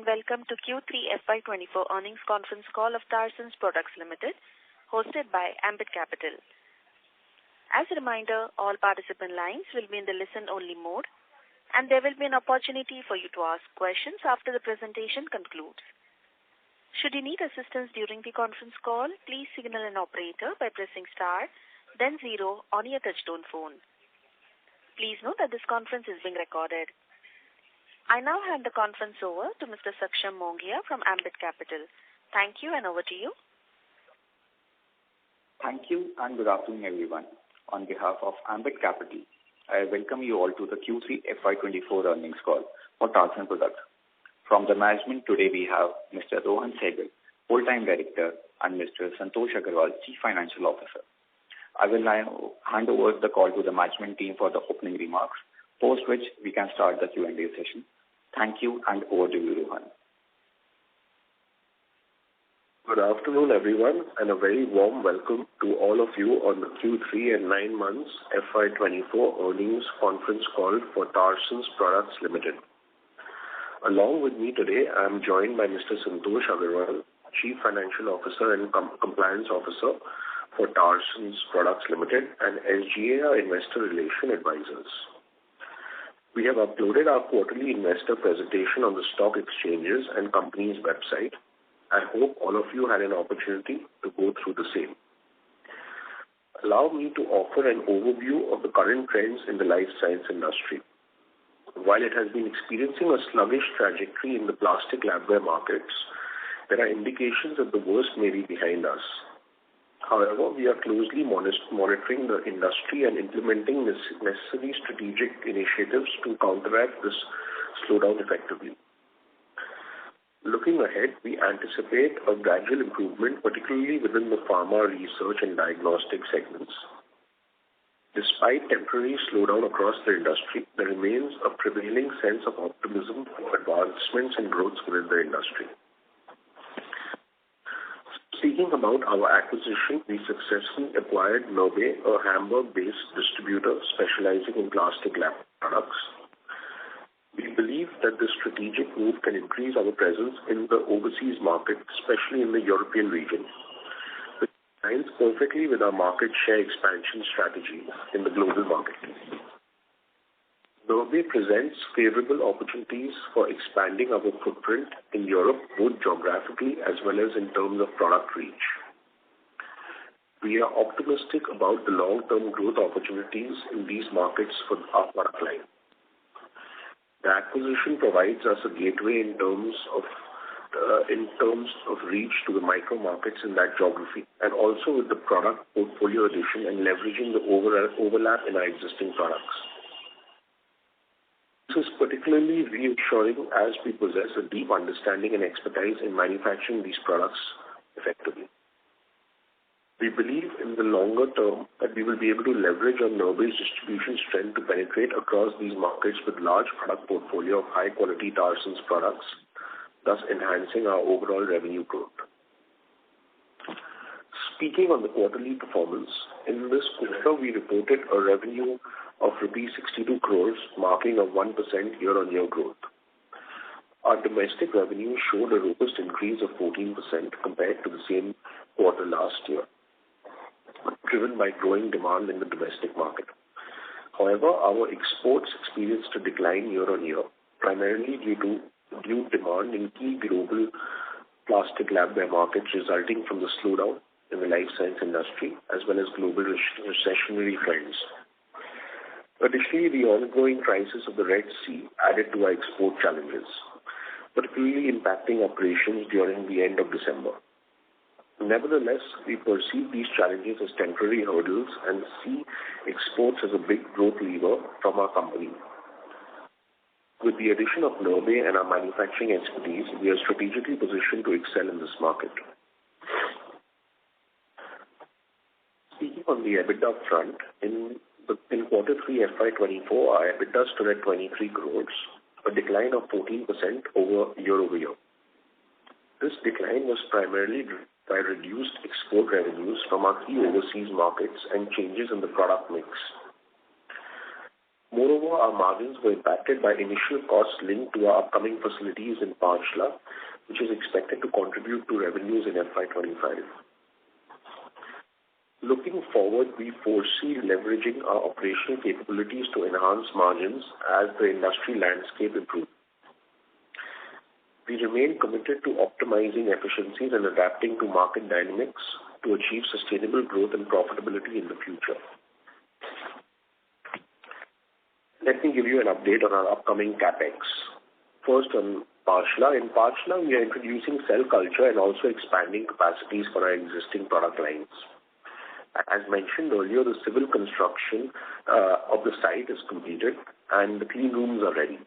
welcome to Q3 FY2024 earnings conference call of Tarsons Products Limited, hosted by Ambit Capital. As a reminder, all participant lines will be in the listen-only mode, and there will be an opportunity for you to ask questions after the presentation concludes. Should you need assistance during the conference call, please signal an operator by pressing star, then 0 on your touchtone phone. Please note that this conference is being recorded. I now hand the conference over to Mr. Saksham Mongia from Ambit Capital. Thank you, and over to you. Thank you, and good afternoon, everyone. On behalf of Ambit Capital, I welcome you all to the Q3 FY24 earnings call for Tarsons Products. From the management today, we have Mr. Rohan Sehgal, Full-Time Director, and Mr. Santosh Agarwal, Chief Financial Officer. I will now hand over the call to the management team for the opening remarks, post which we can start the Q&A session. Thank you, and over to you, Rohan. Good afternoon, everyone, and a very warm welcome to all of you on the Q3 and 9 months FY24 earnings conference call for Tarsons Products Limited. Along with me today, I am joined by Mr. Santosh Agarwal, Chief Financial Officer and Compliance Officer for Tarsons Products Limited, and SGA, our Investor Relation Advisors. We have uploaded our quarterly investor presentation on the stock exchanges and company's website. I hope all of you had an opportunity to go through the same. Allow me to offer an overview of the current trends in the life science industry. While it has been experiencing a sluggish trajectory in the plastic labware markets, there are indications that the worst may be behind us. However, we are closely monitoring the industry and implementing necessary strategic initiatives to counteract this slowdown effectively. Looking ahead, we anticipate a gradual improvement, particularly within the pharma, research, and diagnostic segments. Despite temporary slowdown across the industry, there remains a prevailing sense of optimism for advancements and growth within the industry. Speaking about our acquisition, we successfully acquired Nerbe, a Hamburg-based distributor specializing in plastic lab products. We believe that this strategic move can increase our presence in the overseas market, especially in the European region, which aligns perfectly with our market share expansion strategy in the global market. Nerbe presents favorable opportunities for expanding our footprint in Europe, both geographically as well as in terms of product reach. We are optimistic about the long-term growth opportunities in these markets for our product line. The acquisition provides us a gateway in terms of reach to the micro markets in that geography, and also with the product portfolio addition and leveraging the overlap in our existing products. This is particularly reassuring as we possess a deep understanding and expertise in manufacturing these products effectively. We believe in the longer term that we will be able to leverage on Nerbe's distribution strength to penetrate across these markets with large product portfolio of high-quality Tarsons products, thus enhancing our overall revenue growth. Speaking on the quarterly performance, in this quarter we reported a revenue of rupees 62 crores, marking a 1% year-on-year growth. Our domestic revenue showed a robust increase of 14% compared to the same quarter last year, driven by growing demand in the domestic market. However, our exports experienced a decline year-on-year, primarily due to reduced demand in key global plastic labware markets resulting from the slowdown in the life science industry as well as global recessionary trends. Additionally, the ongoing crisis of the Red Sea added to our export challenges, particularly impacting operations during the end of December. Nevertheless, we perceive these challenges as temporary hurdles and see exports as a big growth lever from our company. With the addition of Nerbe and our manufacturing expertise, we are strategically positioned to excel in this market. Speaking on the EBITDA front, in quarter 3 FY24, our EBITDA stood at 23 crores, a decline of 14% year-over-year. This decline was primarily driven by reduced export revenues from our key overseas markets and changes in the product mix. Moreover, our margins were impacted by initial costs linked to our upcoming facilities in Panchla, which is expected to contribute to revenues in FY25. Looking forward, we foresee leveraging our operational capabilities to enhance margins as the industry landscape improves. We remain committed to optimizing efficiencies and adapting to market dynamics to achieve sustainable growth and profitability in the future. Let me give you an update on our upcoming CapEx. First, on Panchla. In Panchla, we are introducing cell culture and also expanding capacities for our existing product lines. As mentioned earlier, the civil construction of the site is completed and the clean rooms are ready.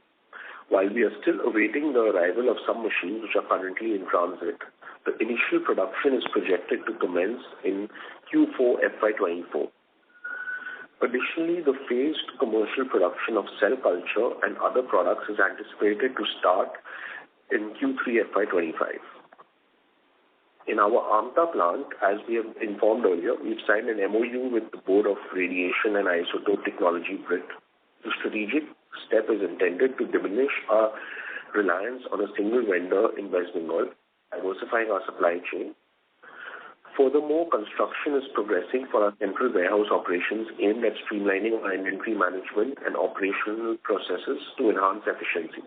While we are still awaiting the arrival of some machines which are currently in transit, the initial production is projected to commence in Q4 FY24. Additionally, the phased commercial production of cell culture and other products is anticipated to start in Q3 FY25. In our Amta plant, as we have informed earlier, we've signed an MOU with the Board of Radiation and Isotope Technology, BRIT. The strategic step is intended to diminish our reliance on a single vendor in West Bengal, diversifying our supply chain. Furthermore, construction is progressing for our central warehouse operations aimed at streamlining our inventory management and operational processes to enhance efficiency.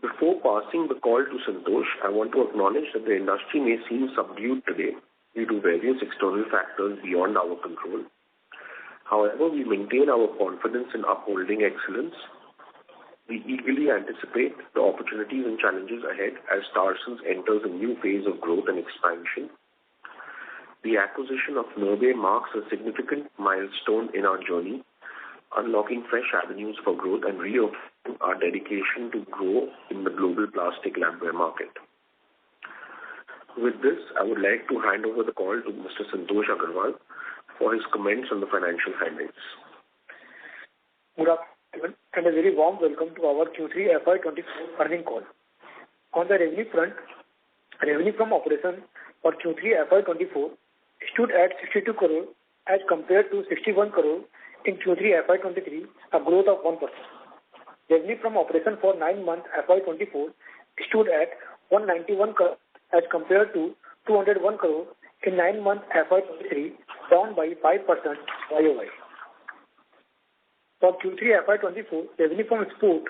Before passing the call to Santosh, I want to acknowledge that the industry may seem subdued today due to various external factors beyond our control. However, we maintain our confidence in upholding excellence. We eagerly anticipate the opportunities and challenges ahead as Tarsons enters a new phase of growth and expansion. The acquisition of Nirbe marks a significant milestone in our journey, unlocking fresh avenues for growth and reaffirming our dedication to grow in the global plastic labware market. With this, I would like to hand over the call to Mr. Santosh Agarwal for his comments on the financial highlights. Good afternoon and a very warm welcome to our Q3 FY24 earnings call. On the revenue front, revenue from operations for Q3 FY24 stood at 62 crore as compared to 61 crore in Q3 FY23, a growth of 1%. Revenue from operations for 9 months FY24 stood at 191 crore as compared to 201 crore in 9 months FY23, down by 5% YOY. For Q3 FY24, revenue from export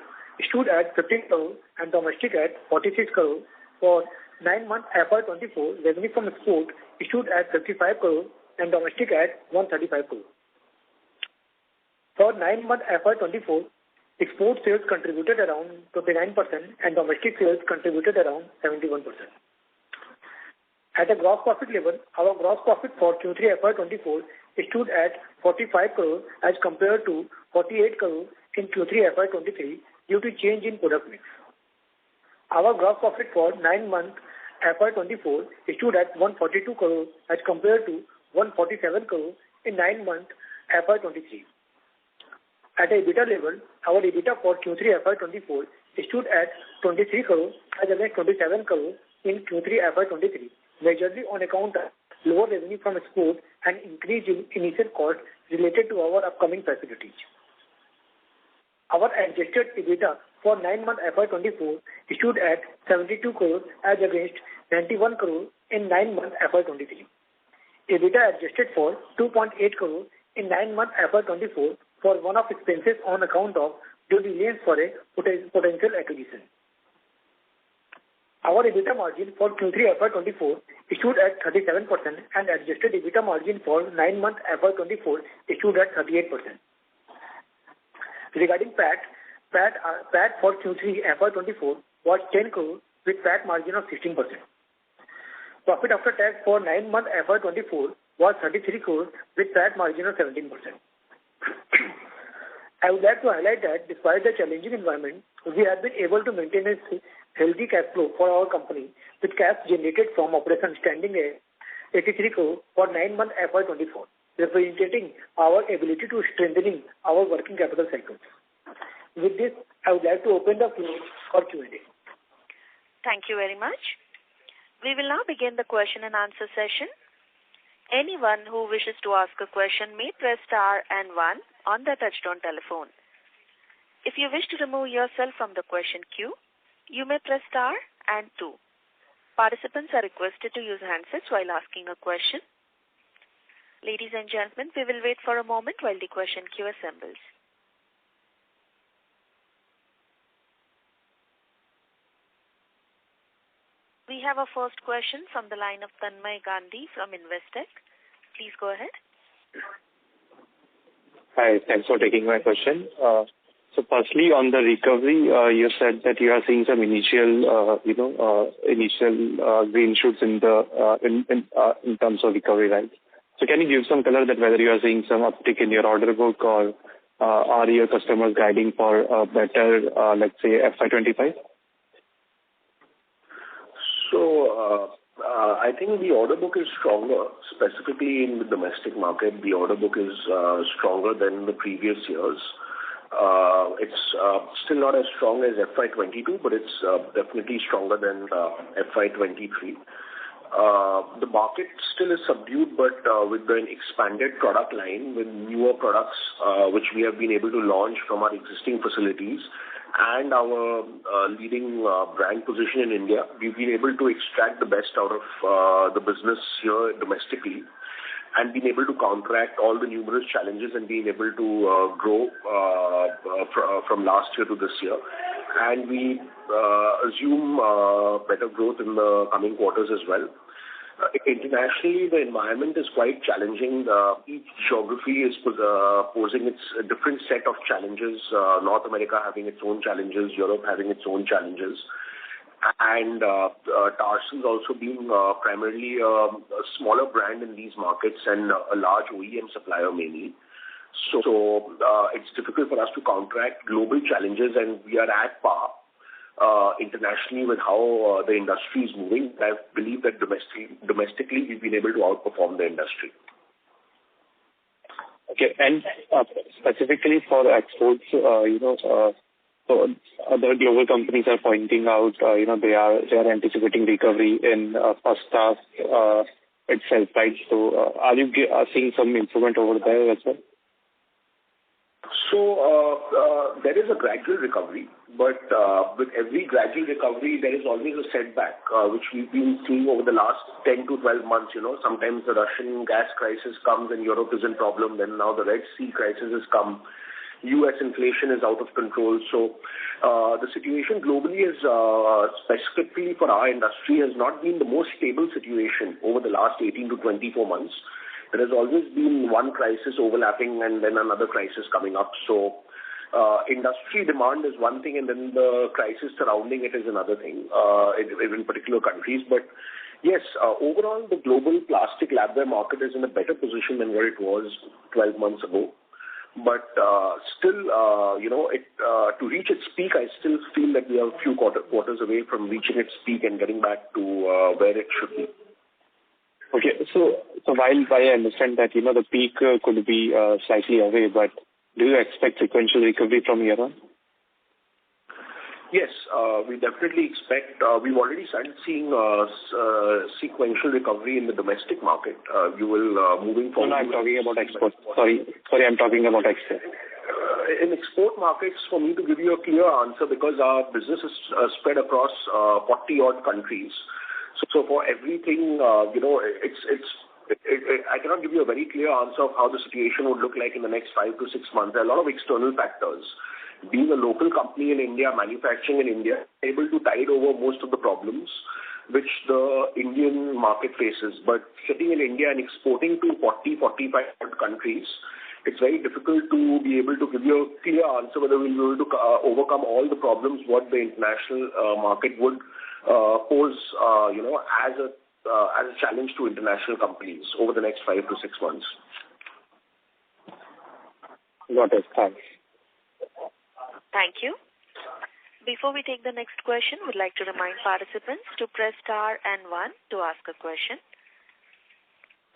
stood at 15 crore and domestic at 46 crore. For 9 months FY24, revenue from export stood at 55 crore and domestic at 135 crore. For 9 months FY24, export sales contributed around 29% and domestic sales contributed around 71%. At a gross profit level, our gross profit for Q3 FY24 stood at 45 crore as compared to 48 crore in Q3 FY23 due to change in product mix. Our gross profit for 9 months FY24 stood at 142 crore as compared to 147 crore in 9 months FY23. At a EBITDA level, our EBITDA for Q3 FY24 stood at 23 crore as against 27 crore in Q3 FY23, majorly on account of lower revenue from export and increase in initial costs related to our upcoming facilities. Our adjusted EBITDA for 9 months FY24 stood at 72 crore as against 91 crore in 9 months FY23. EBITDA adjusted for 2.8 crore in 9 months FY24 for one-off expenses on account of due diligence for a potential acquisition. Our EBITDA margin for Q3 FY24 stood at 37% and adjusted EBITDA margin for 9 months FY24 stood at 38%. Regarding PAT for Q3 FY24 was 10 crore with PAT margin of 16%. Profit after tax for 9 months FY24 was 33 crore with PAT margin of 17%. I would like to highlight that despite the challenging environment, we have been able to maintain a healthy cash flow for our company with cash generated from operations standing at 83 crore for 9 months FY24, representing our ability to strengthening our working capital cycles. With this, I would like to open the floor for Q&A. Thank you very much. We will now begin the question and answer session. Anyone who wishes to ask a question may press star and 1 on their touchtone telephone. If you wish to remove yourself from the question queue, you may press star and 2. Participants are requested to use handsets while asking a question. Ladies and gentlemen, we will wait for a moment while the question queue assembles. We have a first question from the line of Tanmay Gandhi from Investec. Please go ahead. Hi, thanks for taking my question. So firstly, on the recovery, you said that you are seeing some initial green shoots in terms of recovery, right? So can you give some color that whether you are seeing some uptick in your order book, or are your customers guiding for a better, let's say, FY25? So I think the order book is stronger, specifically in the domestic market. The order book is stronger than the previous years. It's still not as strong as FY22, but it's definitely stronger than FY23. The market still is subdued, but with an expanded product line, with newer products which we have been able to launch from our existing facilities, and our leading brand position in India, we've been able to extract the best out of the business here domestically, and been able to counteract all the numerous challenges and being able to grow from last year to this year. And we assume better growth in the coming quarters as well. Internationally, the environment is quite challenging. Each geography is posing its different set of challenges. North America having its own challenges, Europe having its own challenges. And Tarsons also being primarily a smaller brand in these markets and a large OEM supplier mainly. So it's difficult for us to counteract global challenges, and we are at par internationally with how the industry is moving. I believe that domestically we've been able to outperform the industry. Okay, and specifically for exports, so other global companies are pointing out, they are anticipating recovery in first half itself, right? So are you seeing some improvement over there as well? So there is a gradual recovery, but with every gradual recovery, there is always a setback, which we've been seeing over the last 10 to 12 months. Sometimes the Russian gas crisis comes and Europe is in problem. Then now the Red Sea crisis has come. U.S. inflation is out of control. So the situation globally is, specifically for our industry, has not been the most stable situation over the last 18 to 24 months. There has always been one crisis overlapping and then another crisis coming up. So industry demand is one thing, and then the crisis surrounding it is another thing in particular countries. But yes, overall, the global plastic labware market is in a better position than where it was 12 months ago. But still, to reach its peak, I still feel that we are a few quarters away from reaching its peak and getting back to where it should be. Okay, so while I understand that, the peak could be slightly away, but do you expect sequential recovery from here on? Yes, we definitely expect. We've already started seeing sequential recovery in the domestic market. You will moving forward. No, I'm talking about export. Sorry, I'm talking about export. In export markets, for me to give you a clear answer, because our business is spread across 40 odd countries. So for everything, I cannot give you a very clear answer of how the situation would look like in the next 5 to 6 months. There are a lot of external factors. Being a local company in India, manufacturing in India, able to tide over most of the problems which the Indian market faces. But sitting in India and exporting to 40, 45 countries, it's very difficult to be able to give you a clear answer whether we'll be able to overcome all the problems what the international market would pose, as a challenge to international companies over the next 5 to 6 months. Got it. Thanks. Thank you. Before we take the next question, we'd like to remind participants to press star and 1 to ask a question.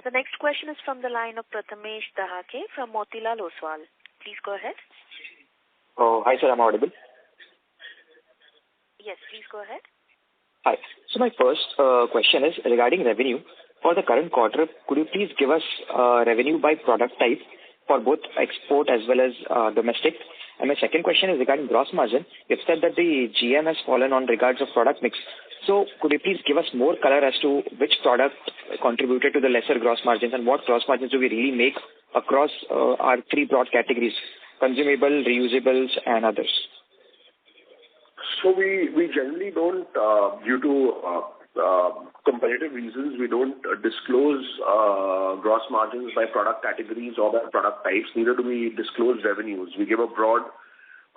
The next question is from the line of Prathamesh Dahake from Motilal Oswal. Please go ahead. Oh, hi, sir. I'm audible. Yes, please go ahead. Hi. So my first question is regarding revenue. For the current quarter, could you please give us revenue by product type? for both export as well as domestic? And my second question is regarding gross margin. You've said that the GM has fallen on regards of product mix. So could you please give us more color as to which product contributed to the lesser gross margins and what gross margins do we really make across our three broad categories, consumable, reusables, and others? So we generally don't, due to competitive reasons, we don't disclose gross margins by product categories or by product types. Neither do we disclose revenues. We give a broad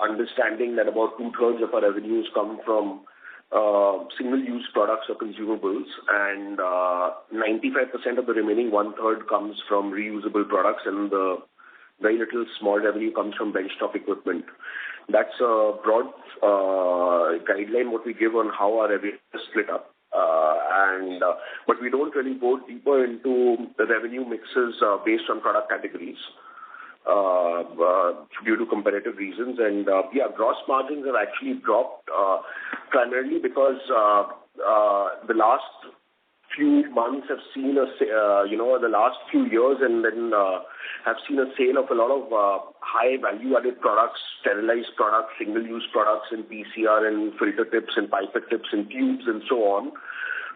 understanding that about 2/3 of our revenues come from single-use products or consumables, and 95% of the remaining 1/3 comes from reusable products, and the very little small revenue comes from benchtop equipment. That's a broad guideline what we give on how our revenue is split up. But we don't really go deeper into the revenue mixes based on product categories due to competitive reasons. And gross margins have actually dropped primarily because the last few months have seen the last few years, and then have seen a sale of a lot of high value-added products, sterilized products, single-use products, and PCR and filter tips and pipette tips and tubes and so on.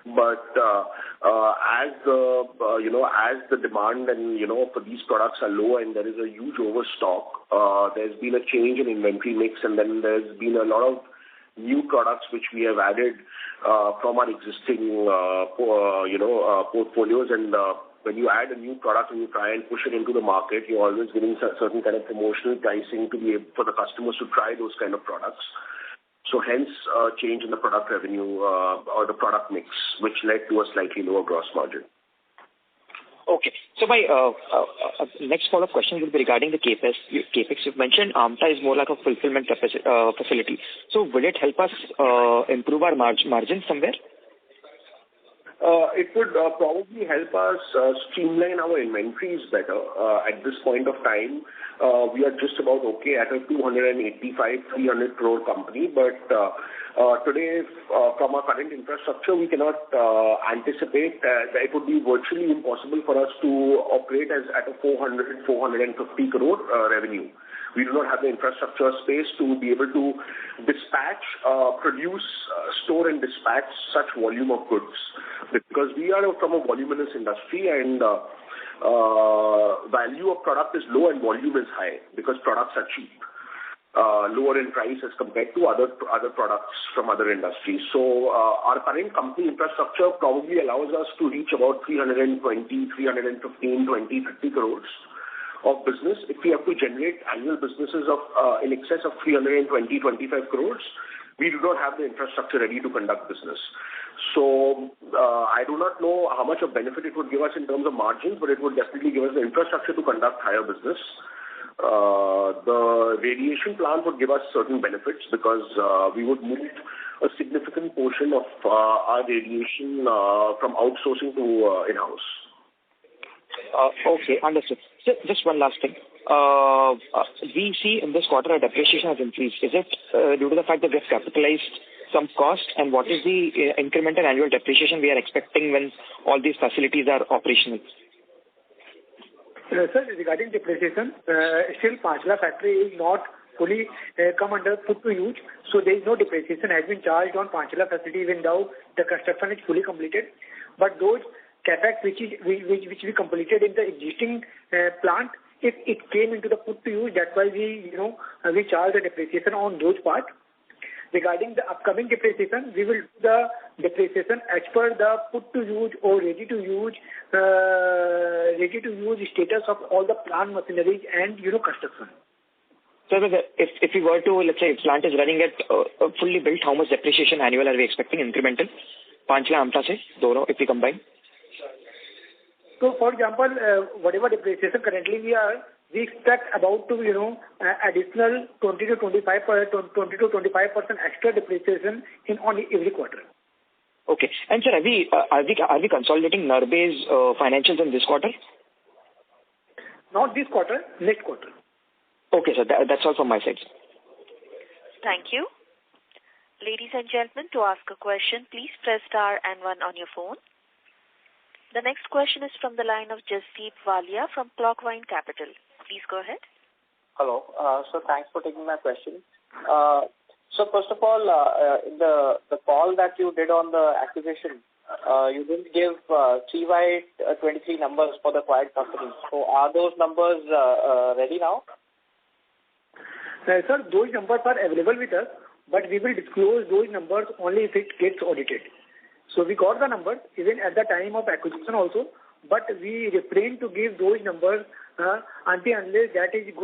But as the demand and for these products are low and there is a huge overstock, there's been a change in inventory mix, and then there's been a lot of new products which we have added from our existing portfolios. And when you add a new product and you try and push it into the market, you're always giving certain kind of promotional pricing to be able for the customers to try those kind of products. So hence change in the product revenue or the product mix, which led to a slightly lower gross margin. Okay. So my next follow-up question will be regarding the CAPEX. You've mentioned AMTA is more like a fulfillment facility. So will it help us improve our margin somewhere? It would probably help us streamline our inventories better. At this point of time, we are just about okay at a 285-300 crore company, but today, from our current infrastructure, we cannot anticipate that it would be virtually impossible for us to operate at a 400-450 crore revenue. We do not have the infrastructure space to be able to dispatch, produce, store and dispatch such volume of goods, because we are from a voluminous industry, and value of product is low and volume is high because products are cheap, lower in price as compared to other products from other industries. So our current company infrastructure probably allows us to reach about 320, 315, 20, 30 crores of business. If we have to generate annual businesses of in excess of 320, 25 crores, we do not have the infrastructure ready to conduct business. So I do not know how much of benefit it would give us in terms of margins, but it would definitely give us the infrastructure to conduct higher business. The radiation plant would give us certain benefits because we would move a significant portion of our radiation from outsourcing to in-house. Okay, understood. So just one last thing. We see in this quarter a depreciation has increased. Is it due to the fact that we have capitalized some cost, and what is the incremental annual depreciation we are expecting when all these facilities are operational? Sir, regarding depreciation, still Panchla factory is not fully come under put to use, so there is no depreciation has been charged on Panchla facility even though the construction is fully completed. But those CAPEX which we completed in the existing plant, if it came into the put to use, that's why we charge the depreciation on those parts. Regarding the upcoming depreciation, we will do the depreciation as per the put to use or ready to use status of all the plant machinery and construction. So if we were to, let's say, plant is running at fully built, how much depreciation annual are we expecting incremental? Panchla, AMTA se, dono, if we combine? So, for example, whatever depreciation currently we expect about to, additional 20 to 25% extra depreciation on every quarter. Okay. And sir, are we consolidating Narbe's financials in this quarter? Not this quarter, next quarter. Okay, sir. That's all from my side. Thank you. Ladies and gentlemen, to ask a question, please press star and 1 on your phone. The next question is from the line of Jasdeep Walia from Clockwine Capital. Please go ahead. Hello. So thanks for taking my question. So first of all, in the call that you did on the acquisition, you didn't give CY23 numbers for the acquired companies. So are those numbers ready now? Sir, those numbers are available with us, but we will disclose those numbers only if it gets audited. So we got the numbers even at the time of acquisition also, but we refrain to give those numbers unless that is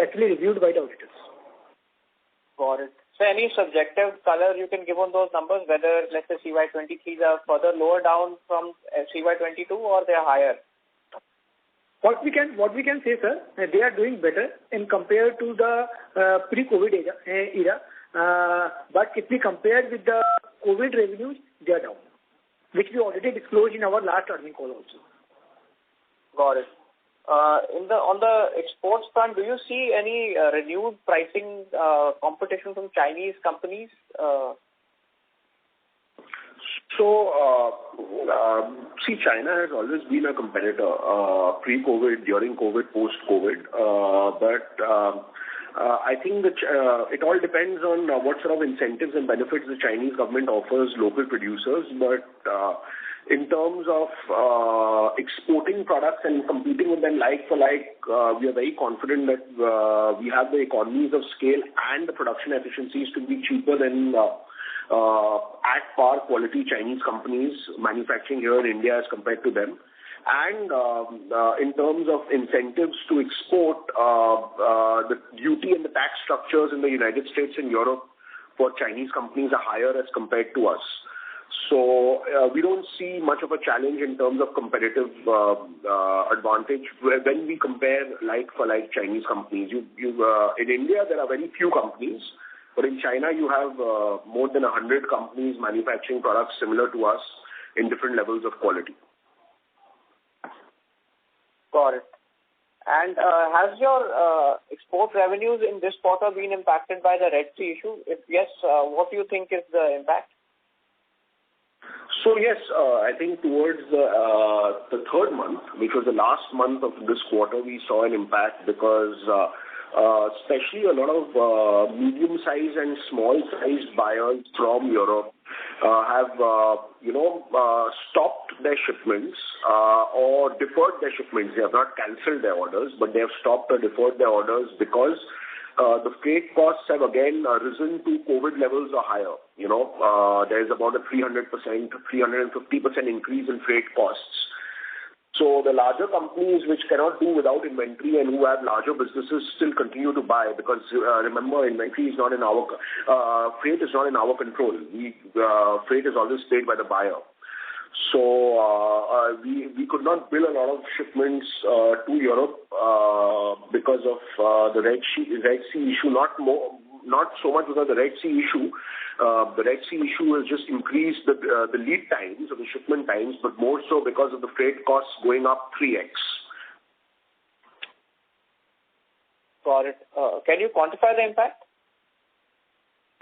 actually reviewed by the auditors. Got it. So any subjective color you can give on those numbers, whether let's say CY23s are further lower down from CY22 or they are higher? What we can say, sir, they are doing better in compared to the pre-COVID era. But if we compare with the COVID revenues, they are down, which we already disclosed in our last earnings call also. Got it. On the exports front, do you see any renewed pricing competition from Chinese companies? See, China has always been a competitor pre-COVID, during COVID, post-COVID. But I think that it all depends on what sort of incentives and benefits the Chinese government offers local producers. But in terms of exporting products and competing with them like for like, we are very confident that we have the economies of scale and the production efficiencies to be cheaper than at par quality Chinese companies manufacturing here in India as compared to them. And in terms of incentives to export, the duty and the tax structures in the United States and Europe for Chinese companies are higher as compared to us. So we don't see much of a challenge in terms of competitive advantage when we compare like for like Chinese companies. In India, there are very few companies, but in China, you have more than 100 companies manufacturing products similar to us in different levels of quality. Got it. And has your export revenues in this quarter been impacted by the Red Sea issue? If yes, what do you think is the impact? So yes, I think towards the third month, which was the last month of this quarter, we saw an impact because especially a lot of medium-sized and small-sized buyers from Europe have stopped their shipments or deferred their shipments. They have not cancelled their orders, but they have stopped or deferred their orders because the freight costs have again risen to COVID levels or higher. There's about a 350% increase in freight costs. So the larger companies which cannot do without inventory and who have larger businesses still continue to buy because remember, inventory is not in our freight is not in our control. Freight is always paid by the buyer. So we could not bill a lot of shipments to Europe because of the Red Sea issue. Not so much because of the Red Sea issue. The Red Sea issue has just increased the lead times or the shipment times, but more so because of the freight costs going up 3x. Got it. Can you quantify the impact?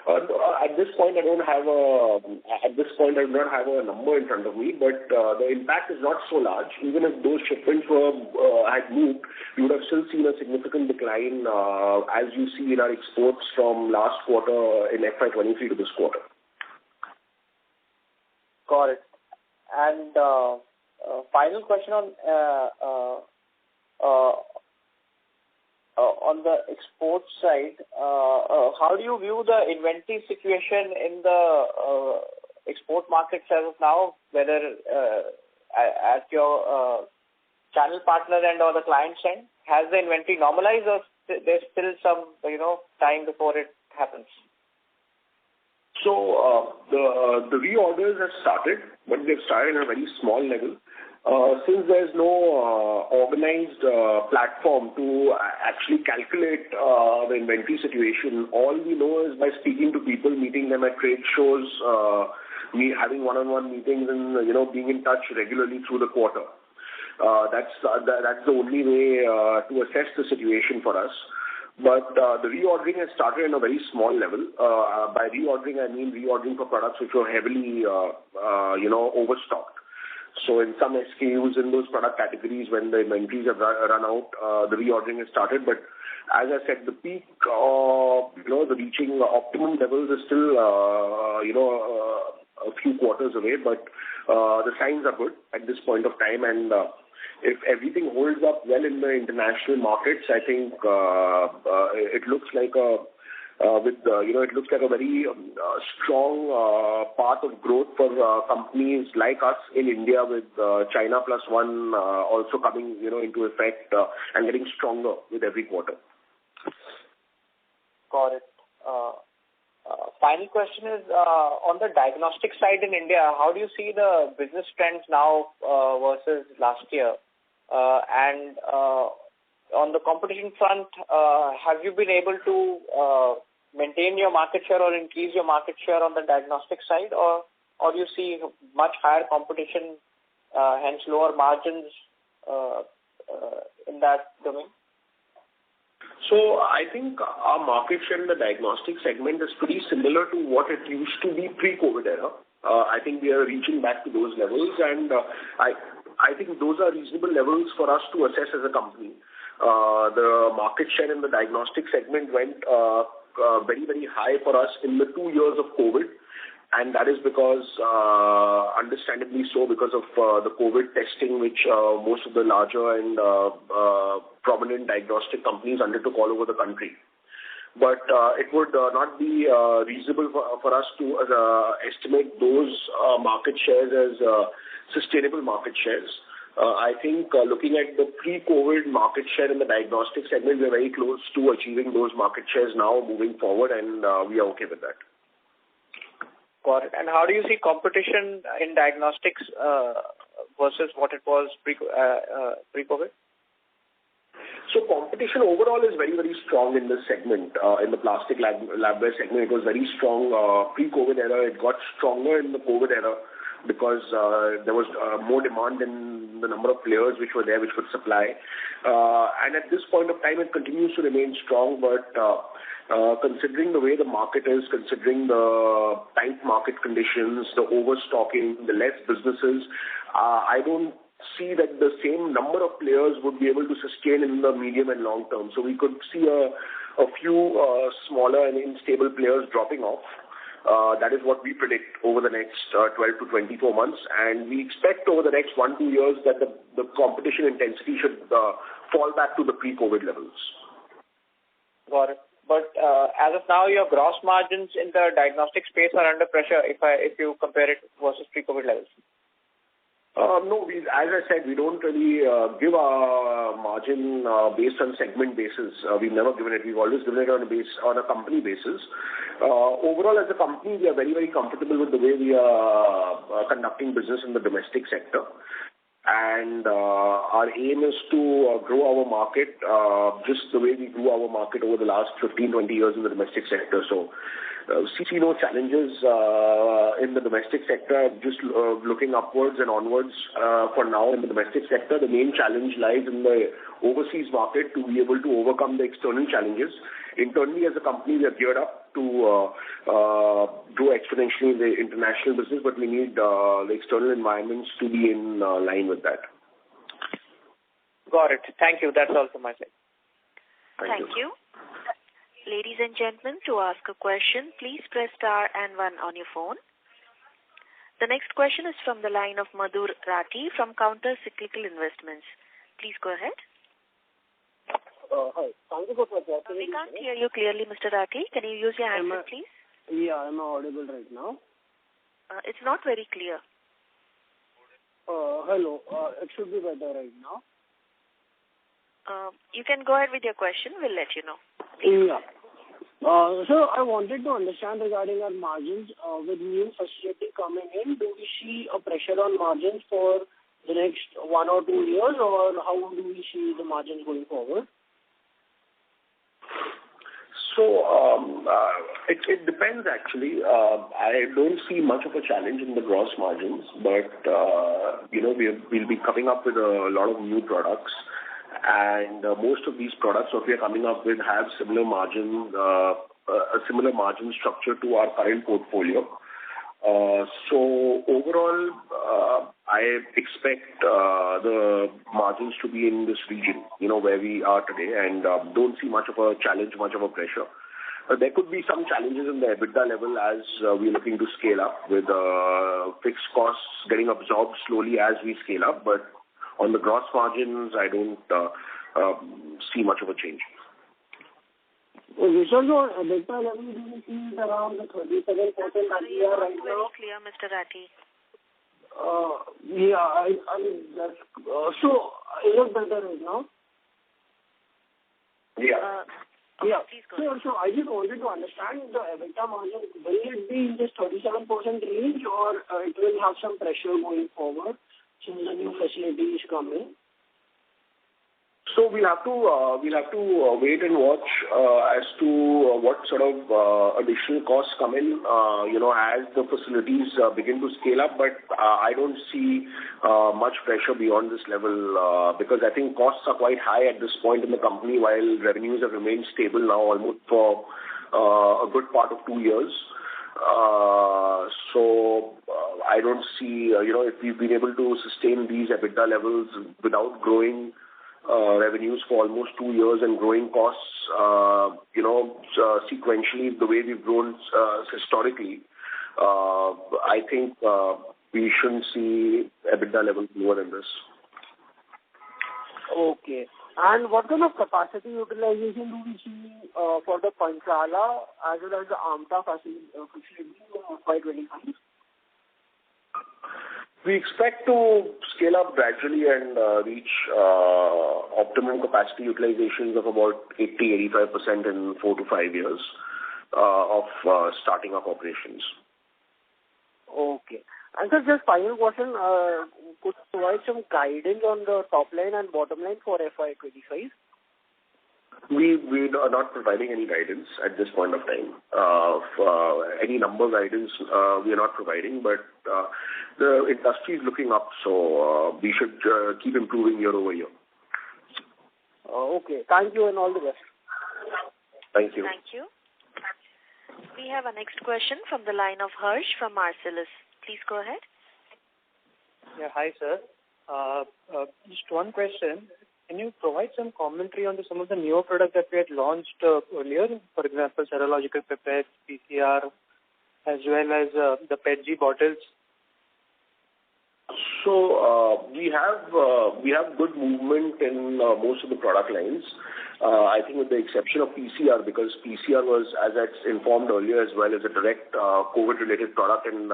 At this point, I do not have a number in front of me, but the impact is not so large. Even if those shipments had moved, you would have still seen a significant decline as you see in our exports from last quarter in FY23 to this quarter. Got it. And final question on the export side, how do you view the inventory situation in the export markets as of now, whether at your channel partner end or the client end? Has the inventory normalized or there's still some time before it happens? So the reorders have started, but they've started at a very small level. Since there's no organized platform to actually calculate the inventory situation, all we know is by speaking to people, meeting them at trade shows, having one-on-one meetings, and being in touch regularly through the quarter. That's the only way to assess the situation for us. But the reordering has started in a very small level. By reordering, I mean reordering for products which were heavily overstocked. So in some SKUs in those product categories, when the inventories have run out, the reordering has started. But as I said, the peak, the reaching optimum levels is still, a few quarters away. But the signs are good at this point of time. And if everything holds up well in the international markets, I think it looks like it looks like a very strong path of growth for companies like us in India, with China Plus One also coming, into effect and getting stronger with every quarter. Got it. Final question is on the diagnostic side in India. How do you see the business trends now versus last year? And on the competition front, have you been able to maintain your market share or increase your market share on the diagnostic side, or do you see much higher competition, hence lower margins in that domain? So I think our market share in the diagnostic segment is pretty similar to what it used to be pre-COVID era. I think we are reaching back to those levels, and I think those are reasonable levels for us to assess as a company. The market share in the diagnostic segment went very, very high for us in the 2 years of COVID. And that is because, understandably so, because of the COVID testing, which most of the larger and prominent diagnostic companies undertook all over the country. But it would not be reasonable for us to estimate those market shares as sustainable market shares. I think looking at the pre-COVID market share in the diagnostic segment, we're very close to achieving those market shares now moving forward, and we are okay with that. Got it. And how do you see competition in diagnostics versus what it was pre-COVID? So competition overall is very, very strong in this segment. In the plastic labware segment, it was very strong pre-COVID era. It got stronger in the COVID era because there was more demand than the number of players which were there which could supply. And at this point of time, it continues to remain strong. But considering the way the market is, considering the tight market conditions, the overstocking, the less businesses, I don't see that the same number of players would be able to sustain in the medium and long term. So we could see a few smaller and unstable players dropping off. That is what we predict over the next 12 to 24 months. And we expect over the next 1-2 years that the competition intensity should fall back to the pre-COVID levels. Got it. But as of now, your gross margins in the diagnostic space are under pressure if you compare it versus pre-COVID levels. No, as I said, we don't really give our margin based on segment basis. We've never given it. We've always given it on a company basis. Overall, as a company, we are very, very comfortable with the way we are conducting business in the domestic sector. And our aim is to grow our market just the way we grew our market over the last 15-20 years in the domestic sector. So see no challenges in the domestic sector, just looking upwards and onwards for now in the domestic sector. The main challenge lies in the overseas market to be able to overcome the external challenges. Internally, as a company, we are geared up to grow exponentially in the international business, but we need the external environments to be in line with that. Got it. Thank you. That's all from my side. Thank you. Ladies and gentlemen, to ask a question, please press star and 1 on your phone. The next question is from the line of Madhur Rathi from Counter Cyclical Investments. Please go ahead. Hi. Thank you for the opportunity. We can't hear you clearly, Mr. Rathi. Can you use your handset, please? Yeah, I'm audible right now. It's not very clear. Hello. It should be better right now. You can go ahead with your question. We'll let you know. Yeah. So I wanted to understand regarding our margins. With new facility coming in, do we see a pressure on margins for the next 1 or 2 years, or how do we see the margins going forward? So it depends actually. I don't see much of a challenge in the gross margins, but we'll be coming up with a lot of new products. And most of these products that we are coming up with have similar margin, a similar margin structure to our current portfolio. So overall, I expect the margins to be in this region, where we are today, and don't see much of a challenge, much of a pressure. There could be some challenges in the EBITDA level as we're looking to scale up with fixed costs getting absorbed slowly as we scale up. But on the gross margins, I don't see much of a change. Well, so your EBITDA level is around the 37% that we are right now. Very clear, Mr. Rathi. Yeah, I mean, that's, so is it better right now? Yeah. Yeah. Please go ahead. So I just wanted to understand the EBITDA margin. Will it be in this 37% range, or it will have some pressure going forward since the new facility is coming? So we'll have to wait and watch as to what sort of additional costs come in, as the facilities begin to scale up. But I don't see much pressure beyond this level because I think costs are quite high at this point in the company, while revenues have remained stable now almost for a good part of 2 years. So I don't see, if we've been able to sustain these EBITDA levels without growing revenues for almost 2 years and growing costs, sequentially the way we've grown historically, I think we shouldn't see EBITDA levels lower than this. Okay. And what kind of capacity utilization do we see for the Concall as well as the AMTA facility in FY25? We expect to scale up gradually and reach optimum capacity utilizations of about 80-85% in 4 to 5 years of starting up operations. Okay. And sir, just final question, could you provide some guidance on the top line and bottom line for FY25? We are not providing any guidance at this point of time. Any number guidance we are not providing, but the industry is looking up, so we should keep improving year over year. Okay. Thank you and all the best. Thank you. Thank you. We have a next question from the line of Harsh from Marcellus. Please go ahead. Yeah, hi sir. Just one question. Can you provide some commentary on some of the newer products that we had launched earlier? For example, serological pipettes, PCR, as well as the PET-G bottles. So we have good movement in most of the product lines. I think with the exception of PCR, because PCR was, as I informed earlier, as well as a direct COVID-related product and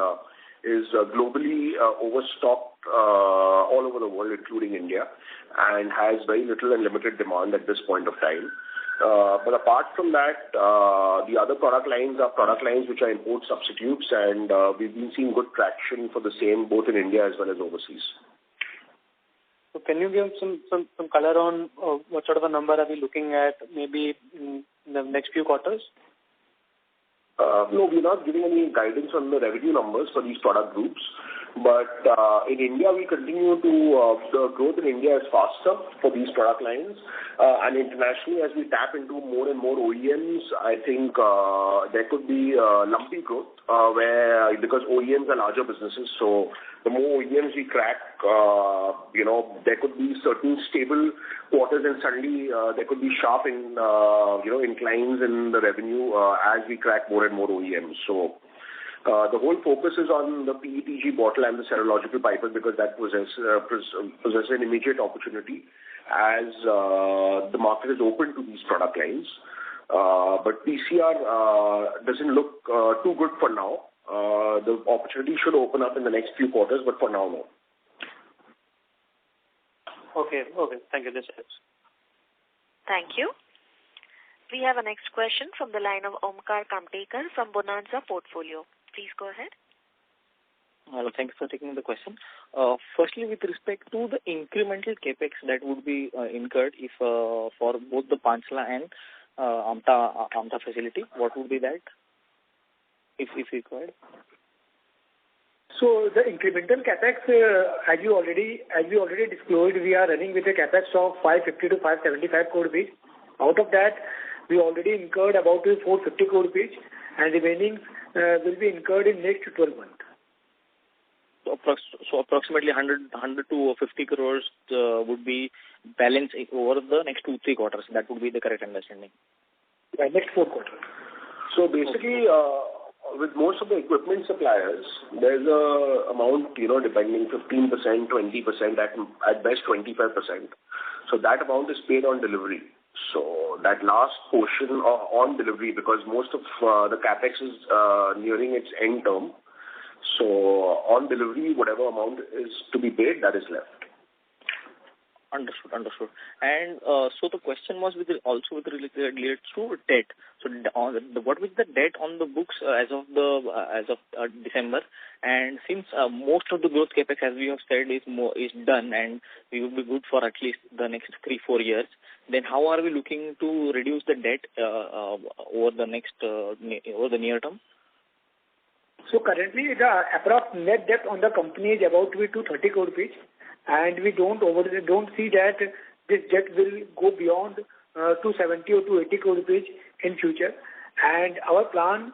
is globally overstocked all over the world, including India, and has very little and limited demand at this point of time. But apart from that, the other product lines are product lines which are import substitutes, and we've been seeing good traction for the same both in India as well as overseas. So can you give some color on what sort of a number are we looking at maybe in the next few quarters? No, we're not giving any guidance on the revenue numbers for these product groups. But in India, we continue to, the growth in India is faster for these product lines. And internationally, as we tap into more and more OEMs, I think there could be lumpy growth because OEMs are larger businesses. So the more OEMs we crack, there could be certain stable quarters and suddenly there could be sharp inclines in the revenue as we crack more and more OEMs. So the whole focus is on the PETG bottle and the serological pipette because that possesses an immediate opportunity as the market is open to these product lines. But PCR doesn't look too good for now. The opportunity should open up in the next few quarters, but for now, no. Okay. Thank you. This helps. Thank you. We have a next question from the line of Omkar Kamtekar from Bonanza Portfolio. Please go ahead. Hello, thanks for taking the question. Firstly, with respect to the incremental capex that would be incurred if for both the Panchla and AMTA facility, what would be that, if required? So the incremental capex, as you already disclosed, we are running with a capex of 550 to 575 crore rupees. Out of that, we already incurred about 450 crore rupees, and remaining will be incurred in next 12 months. So approximately 100 to 50 crores would be balanced over the next 2-3 quarters. That would be the correct understanding. Right, next 4 quarters. So basically, with most of the equipment suppliers, there's a amount, depending 15%, 20%, at best 25%. So that amount is paid on delivery. So that last portion on delivery, because most of the capex is nearing its end term. So on delivery, whatever amount is to be paid, that is left. Understood. And so the question was related to debt. So what was the debt on the books as of December? And since most of the growth capex, as we have said, is done, and we will be good for at least the next 3-4 years, then how are we looking to reduce the debt over the near term? So currently, the approx net debt on the company is about to be 230 crore rupees, and we don't see that this debt will go beyond 270 or 280 crore rupees in future. And our plan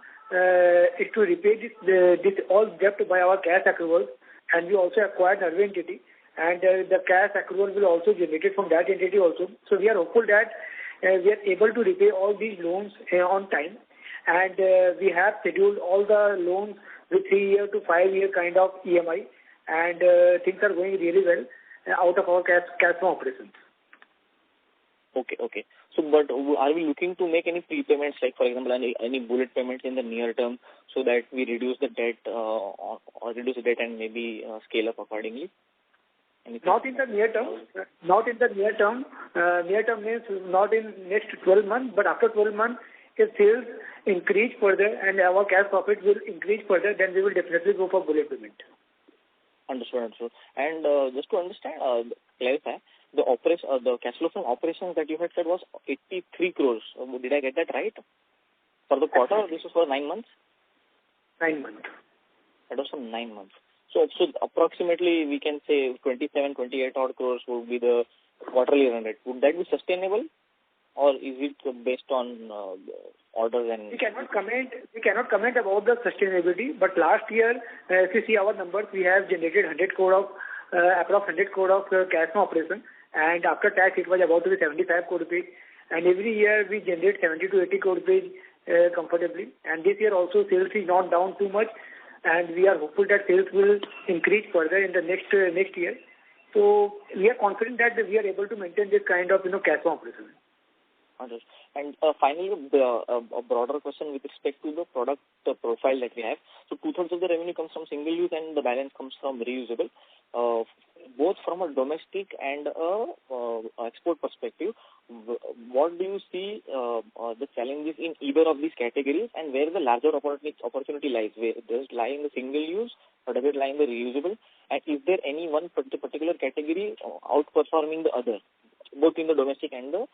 is to repay this all debt by our cash accrual, and we also acquired another entity, and the cash accrual will also generate from that entity also. So we are hopeful that we are able to repay all these loans on time. And we have scheduled all the loans with 3-year to 5-year kind of EMI, and things are going really well out of our cash flow operations. Okay. So, but are we looking to make any prepayments, like for example, any bullet payments in the near term, so that we reduce the debt or reduce the debt and maybe scale up accordingly? Anything? Not in the near term. Near term means not in next 12 months, but after 12 months, if sales increase further and our cash profit will increase further, then we will definitely go for bullet payment. Understood. And just to understand, clarify, the cash flow from operations that you had said was 83 crores. Did I get that right? For the quarter, or this was for 9 months? 9 months. That was for 9 months. So approximately we can say 27, 28 odd crores would be the quarterly run rate. Would that be sustainable? Or is it based on orders and... We cannot comment about the sustainability, but last year, if you see our numbers, we have generated 100 crore of cash from operation, and after tax it was about to be 75 crore rupees, and every year we generate 70 to 80 crore rupees comfortably, and this year also sales is not down too much, and we are hopeful that sales will increase further in the next year. So we are confident that we are able to maintain this kind of cash from operation. Understood. And finally, a broader question with respect to the product profile that we have. So 2/3 of the revenue comes from single use and the balance comes from reusable. Both from a domestic and export perspective, what do you see the challenges in either of these categories, and where the larger opportunity lies? Where does it lie in the single use, or does it lie in the reusable? And is there any one particular category outperforming the other, both in the domestic and the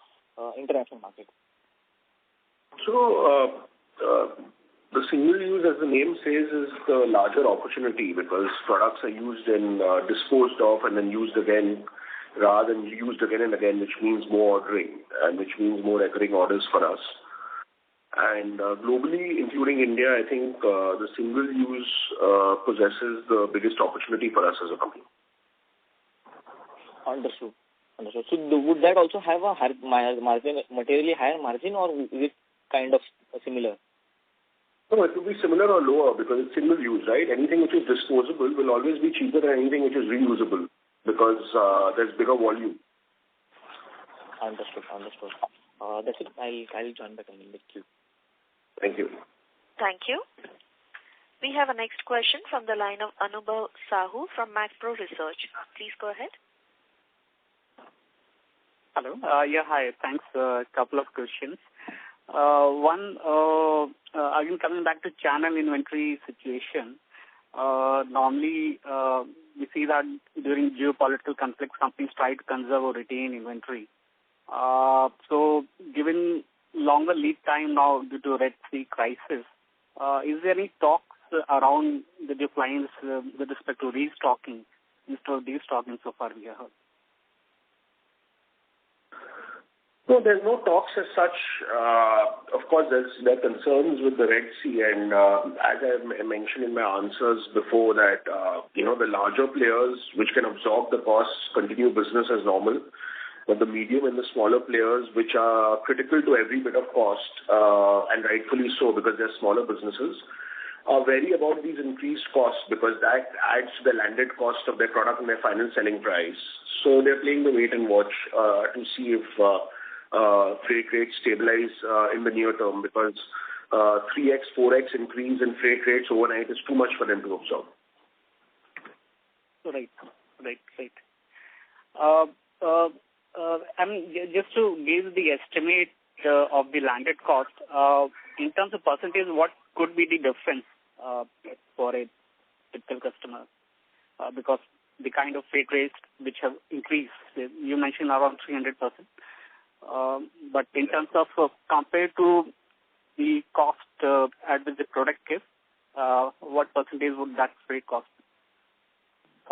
international market? So, the single use, as the name says, is the larger opportunity, because products are used and disposed of and then used again, rather than used again and again, which means more ordering and which means more recurring orders for us. And globally, including India, I think the single use possesses the biggest opportunity for us as a company. Understood. So would that also have a materially higher margin, or is it kind of similar? No, it will be similar or lower, because it's single use, right? Anything which is disposable will always be cheaper than anything which is reusable, because there's bigger volume. Understood. That's it. I'll join back in the queue. Thank you. Thank you. We have a next question from the line of Anubhav Sahu from Macpro Research. Please go ahead. Hello. Hi. Thanks. A couple of questions. One, again, coming back to channel inventory situation. Normally, we see that during geopolitical conflicts, companies try to conserve or retain inventory. So, given longer lead time now due to Red Sea crisis, is there any talks around the clients with respect to restocking instead of destocking so far we have heard? No, there's no talks as such. Of course, there are concerns with the Red Sea, and as I mentioned in my answers before that, the larger players which can absorb the costs continue business as normal, but the medium and the smaller players which are critical to every bit of cost, and rightfully so because they're smaller businesses, are wary about these increased costs because that adds to the landed cost of their product and their final selling price. So they're playing the wait and watch to see if freight rates stabilize in the near term because 3x, 4x increase in freight rates overnight is too much for them to absorb. Right. I mean, just to give the estimate of the landed cost, in terms of percentage, what could be the difference for a typical customer? Because the kind of freight rates which have increased, you mentioned around 300%. But in terms of compared to the cost at which the product is, what percentage would that freight cost?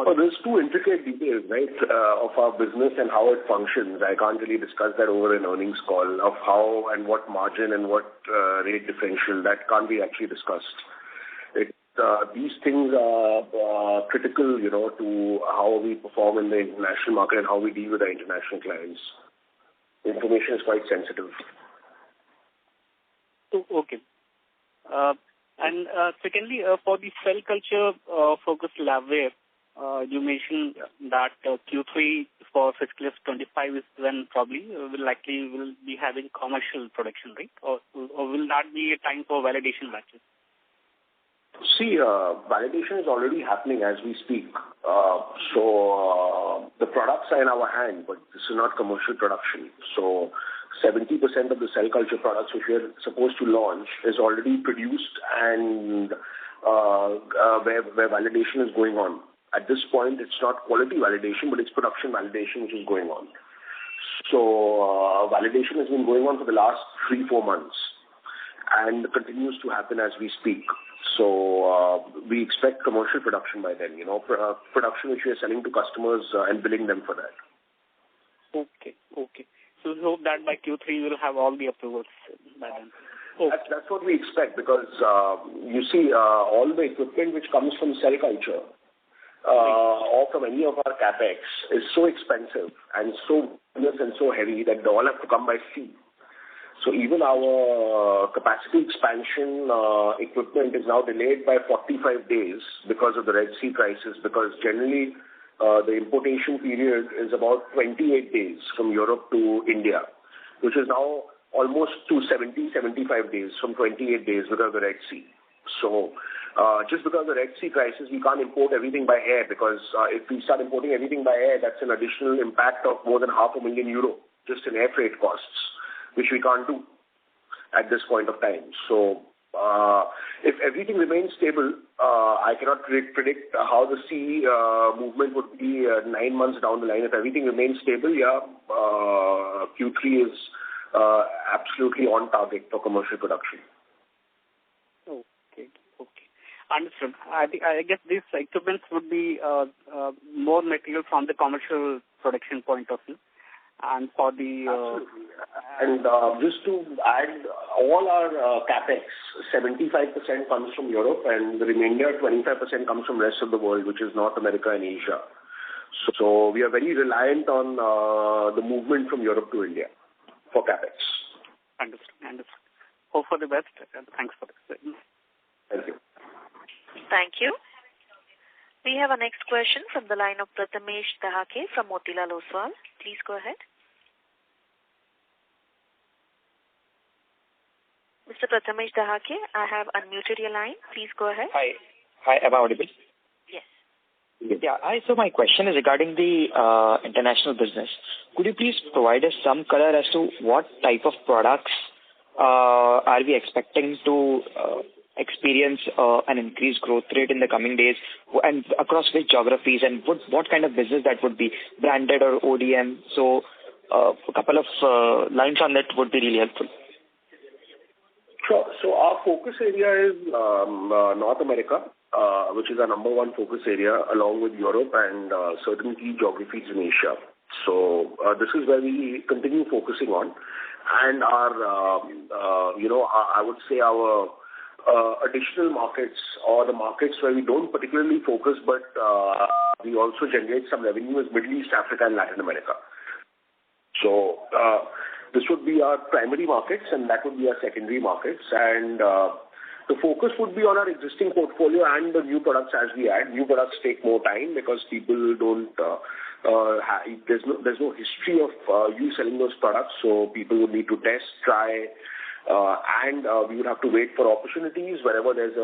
Oh, there's two intricate details, right, of our business and how it functions. I can't really discuss that over an earnings call of how and what margin and what rate differential. That can't be actually discussed. These things are critical, to how we perform in the international market and how we deal with our international clients. Information is quite sensitive. Okay. And secondly, for the cell culture focused labware, you mentioned that Q3 for fiscal year 25 is when probably will be having commercial production, right? Or will that be a time for validation batches? See, validation is already happening as we speak. So the products are in our hand, but this is not commercial production. So 70% of the cell culture products which we are supposed to launch is already produced and where validation is going on. At this point, it's not quality validation, but it's production validation which is going on. So validation has been going on for the last 3-4 months and continues to happen as we speak. So we expect commercial production by then, production which we are selling to customers and billing them for that. Okay. So we hope that by Q3 we'll have all the approvals by then. Okay. That's what we expect because, you see, all the equipment which comes from cell culture or from any of our capex is so expensive and so heavy that they all have to come by sea. So even our capacity expansion equipment is now delayed by 45 days because of the Red Sea crisis, because generally the importation period is about 28 days from Europe to India, which is now almost to 70-75 days from 28 days because of the Red Sea. So just because of the Red Sea crisis, we can't import everything by air because if we start importing everything by air, that's an additional impact of more than €500,000 just in air freight costs, which we can't do at this point of time. So if everything remains stable, I cannot predict how the sea movement would be 9 months down the line. If everything remains stable, Q3 is absolutely on target for commercial production. Okay. Understood. I guess these equipments would be more material from the commercial production point of view. And for the absolutely. And just to add, all our capex, 75% comes from Europe, and the remainder 25% comes from the rest of the world, which is North America and Asia. So we are very reliant on the movement from Europe to India for capex. Understood. Hope for the best. Thanks for this. Thank you. Thank you. We have a next question from the line of Prathamesh Dahake from Motilal Oswal. Please go ahead. Mr. Prathamesh Dahake, I have unmuted your line. Please go ahead. Hi, am I audible? Yes. Yeah, so my question is regarding the international business. Could you please provide us some color as to what type of products are we expecting to experience an increased growth rate in the coming days, and across which geographies, and what kind of business that would be, branded or ODM? So a couple of lines on that would be really helpful. Sure. So our focus area is North America, which is our number one focus area, along with Europe and certain key geographies in Asia. So this is where we continue focusing on, and our I would say our additional markets, or the markets where we don't particularly focus, but we also generate some revenue, is Middle East, Africa, and Latin America. So this would be our primary markets, and that would be our secondary markets. And the focus would be on our existing portfolio and the new products as we add. New products take more time because people don't there's no history of you selling those products, so people would need to test, try, and we would have to wait for opportunities wherever there's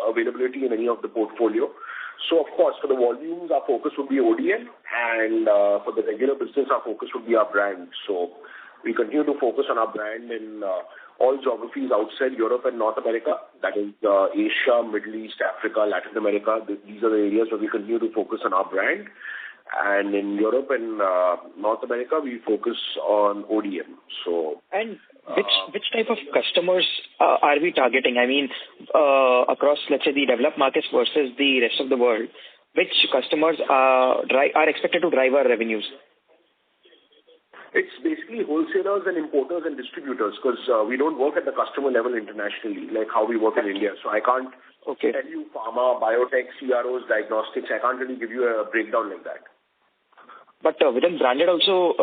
availability in any of the portfolio. So, of course, for the volumes, our focus would be ODM, and for the regular business, our focus would be our brand. So we continue to focus on our brand in all geographies outside Europe and North America, that is Asia, Middle East, Africa, Latin America. These are the areas where we continue to focus on our brand. And in Europe and North America, we focus on ODM. So, and which type of customers are we targeting? I mean, across, let's say, the developed markets versus the rest of the world, which customers are expected to drive our revenues? It's basically wholesalers and importers and distributors, because we don't work at the customer level internationally, like how we work in India. So I can't tell you pharma, biotech, CROs, diagnostics. I can't really give you a breakdown like that. But within branded also,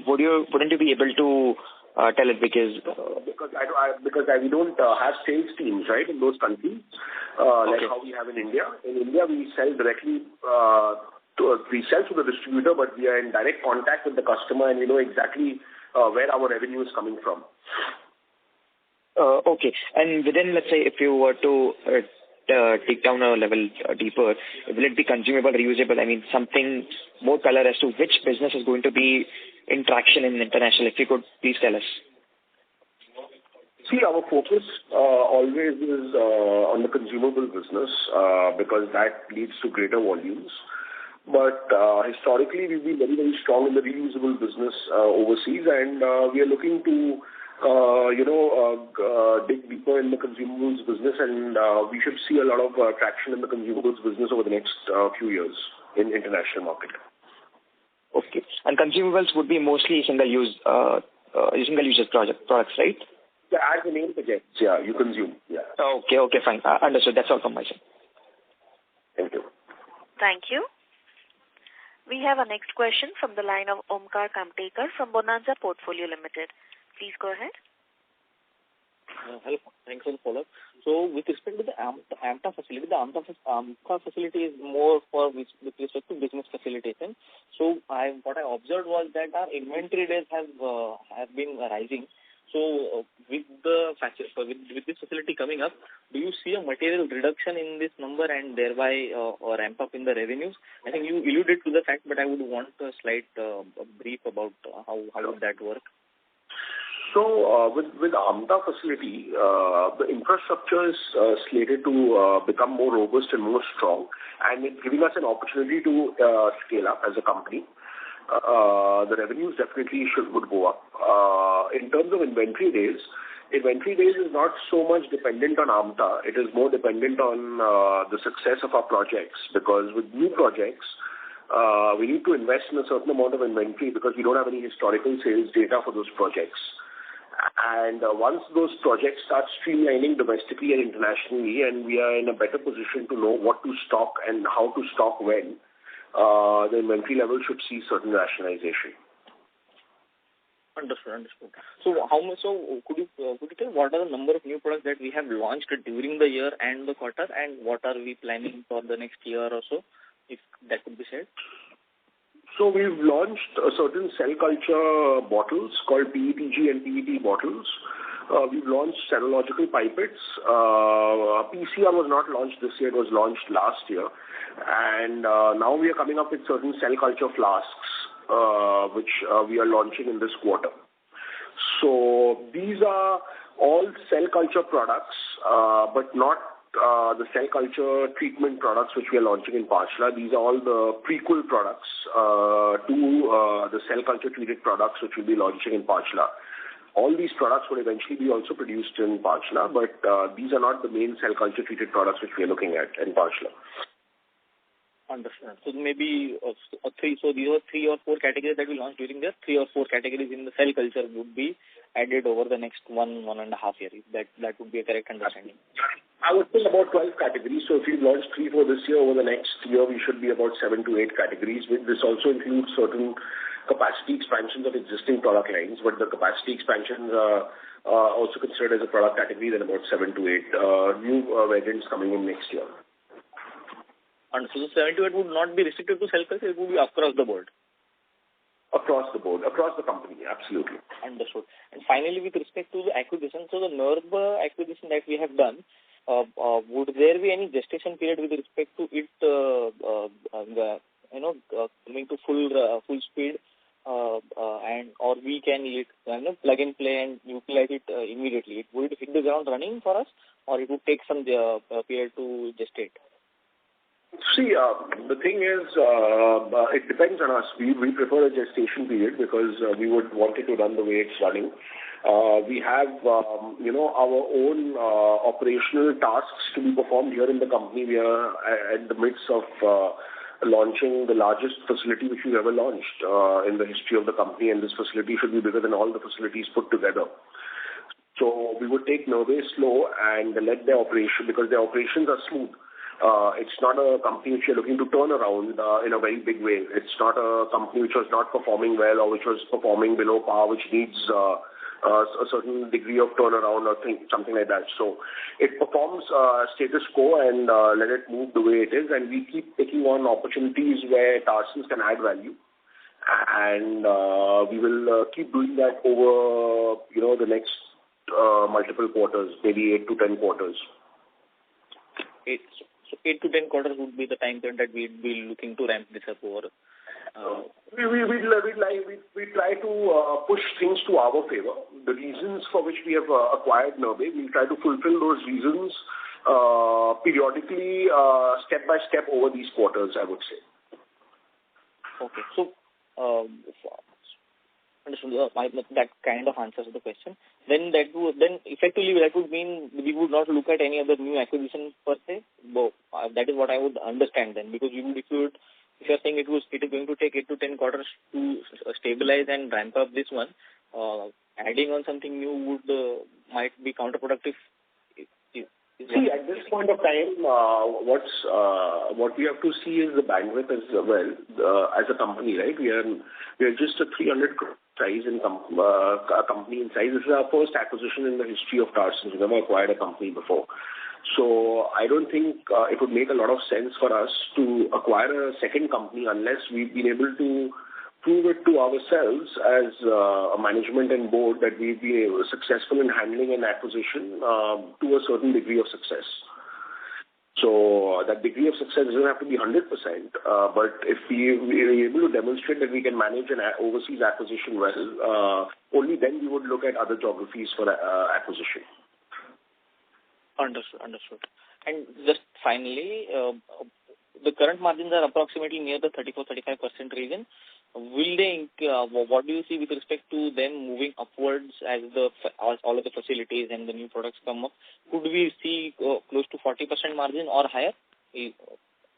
wouldn't you be able to tell it? Because we don't have sales teams, right, in those countries, like how we have in India. In India, we sell directly. We sell to the distributor, but we are in direct contact with the customer, and we know exactly where our revenue is coming from. Okay. And within, let's say, if you were to take down a level deeper, will it be consumable, reusable? I mean, something more color as to which business is going to be in traction in international, if you could please tell us. See, our focus always is on the consumable business because that leads to greater volumes. But historically, we've been very, very strong in the reusable business overseas, and we are looking to, dig deeper in the consumables business, and we should see a lot of traction in the consumables business over the next few years in international market. Okay. And consumables would be mostly single-use products, right? Yeah, as the name suggests, yeah, you consume, yeah. Okay, fine. Understood. That's all from my side. Thank you. Thank you. We have our next question from the line of Omkar Kamtekar from Bonanza Portfolio Limited. Please go ahead. Hello. Thanks for the follow-up. So, with respect to the AMTA facility, the AMTA facility is more with respect to business facilitation. So, what I observed was that our inventory days have been rising. So, with this facility coming up, do you see a material reduction in this number and thereby a ramp up in the revenues? I think you alluded to the fact, but I would want a slight brief about how would that work. So, with AMTA facility, the infrastructure is slated to become more robust and more strong, and it's giving us an opportunity to scale up as a company. The revenues definitely would go up. In terms of inventory days is not so much dependent on AMTA. It is more dependent on the success of our projects, because with new projects, we need to invest in a certain amount of inventory because we don't have any historical sales data for those projects. And once those projects start streamlining domestically and internationally, and we are in a better position to know what to stock and how to stock when, the inventory level should see certain rationalization. Understood. So, could you tell what are the number of new products that we have launched during the year and the quarter, and what are we planning for the next year or so, if that could be said? So we've launched a certain cell culture bottles called PETG and PET bottles. We've launched serological pipettes. PCR was not launched this year, it was launched last year. And now we are coming up with certain cell culture flasks, which we are launching in this quarter. So these are all cell culture products, but not the cell culture treatment products which we are launching in Pachla. These are all the prequel products to the cell culture treated products which we'll be launching in Pachla. All these products will eventually be also produced in Pachla, but these are not the main cell culture treated products which we are looking at in Pachla. Understand. So maybe three. So these were 3 or 4 categories that we launched during the 3 or 4 categories in the cell culture would be added over the next 1.5 years. That would be a correct understanding. I would say about 12 categories. So if we launch 3 for this year, over the next year we should be about 7 to 8 categories. This also includes certain capacity expansions of existing product lines, but the capacity expansions are also considered as a product category. Then about 7 to 8 new variants coming in next year. And so the 7 to 8 would not be restricted to cell culture, it would be across the board. Across the board, across the company, absolutely. Understood. And finally, with respect to the acquisition, so the NERB acquisition that we have done, would there be any gestation period with respect to it, coming to full speed, and or we can plug and play and utilize it immediately? Would it hit the ground running for us, or it would take some period to gestate? See, the thing is, it depends on us. We prefer a gestation period because we would want it to run the way it's running. We have, our own operational tasks to be performed here in the company. We are at the midst of launching the largest facility which we've ever launched in the history of the company, and this facility should be bigger than all the facilities put together. So we would take Nerve slow and let their operation, because their operations are smooth. It's not a company which you're looking to turn around in a very big way. It's not a company which was not performing well or which was performing below par, which needs a certain degree of turnaround or something like that. So it performs status quo and let it move the way it is. And we keep taking on opportunities where Tarsons can add value. And we will keep doing that over, the next multiple quarters, maybe 8 to 10 quarters. So 8 to 10 quarters would be the time period that we'd be looking to ramp this up over. We try to push things to our favor. The reasons for which we have acquired Nerve, we'll try to fulfill those reasons periodically, step by step over these quarters, I would say. Okay. So, that kind of answers the question. Then effectively that would mean we would not look at any other new acquisition per se. That is what I would understand then, because if you're saying it is going to take 8 to 10 quarters to stabilize and ramp up this one, adding on something new might be counterproductive. See, at this point of time, what we have to see is the bandwidth as well. As a company, right? We are just a 300 crore size in company in size. This is our first acquisition in the history of Tarsons. We've never acquired a company before. So I don't think it would make a lot of sense for us to acquire a second company unless we've been able to prove it to ourselves as a management and board that we've been successful in handling an acquisition to a certain degree of success. So that degree of success doesn't have to be 100%, but if we are able to demonstrate that we can manage an overseas acquisition well, only then we would look at other geographies for acquisition. Understood. And just finally, the current margins are approximately near the 34-35% region. Will they? What do you see with respect to them moving upwards as all of the facilities and the new products come up? Could we see close to 40% margin or higher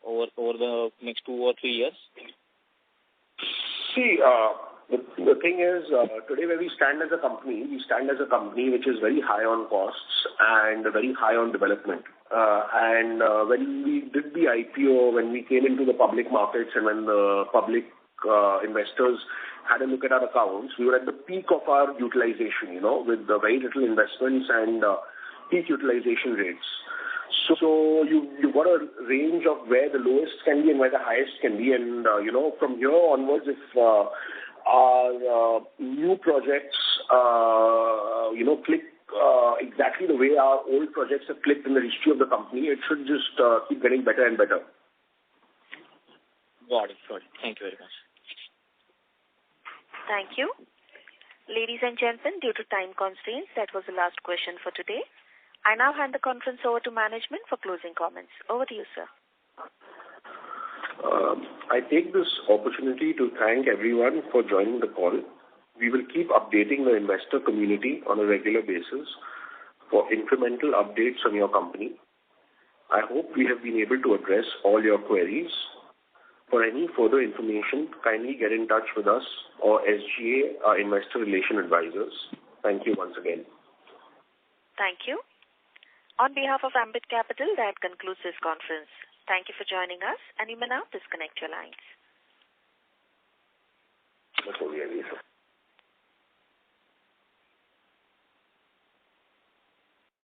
over the next 2 or 3 years? See, the thing is, today where we stand as a company which is very high on costs and very high on development. And when we did the IPO, when we came into the public markets and when the public investors had a look at our accounts, we were at the peak of our utilization, with very little investments and peak utilization rates. So you've got a range of where the lowest can be and where the highest can be. And, from here onwards, if our new projects, click exactly the way our old projects have clicked in the history of the company, it should just keep getting better and better. Got it. Thank you very much. Thank you. Ladies and gentlemen, due to time constraints, that was the last question for today. I now hand the conference over to management for closing comments. Over to you, sir. I take this opportunity to thank everyone for joining the call. We will keep updating the investor community on a regular basis for incremental updates on your company. I hope we have been able to address all your queries. For any further information, kindly get in touch with us or SGA, our Investor Relation Advisors. Thank you once again. Thank you. On behalf of Ambit Capital, that concludes this conference. Thank you for joining us, and you may now disconnect your lines. That's all we have.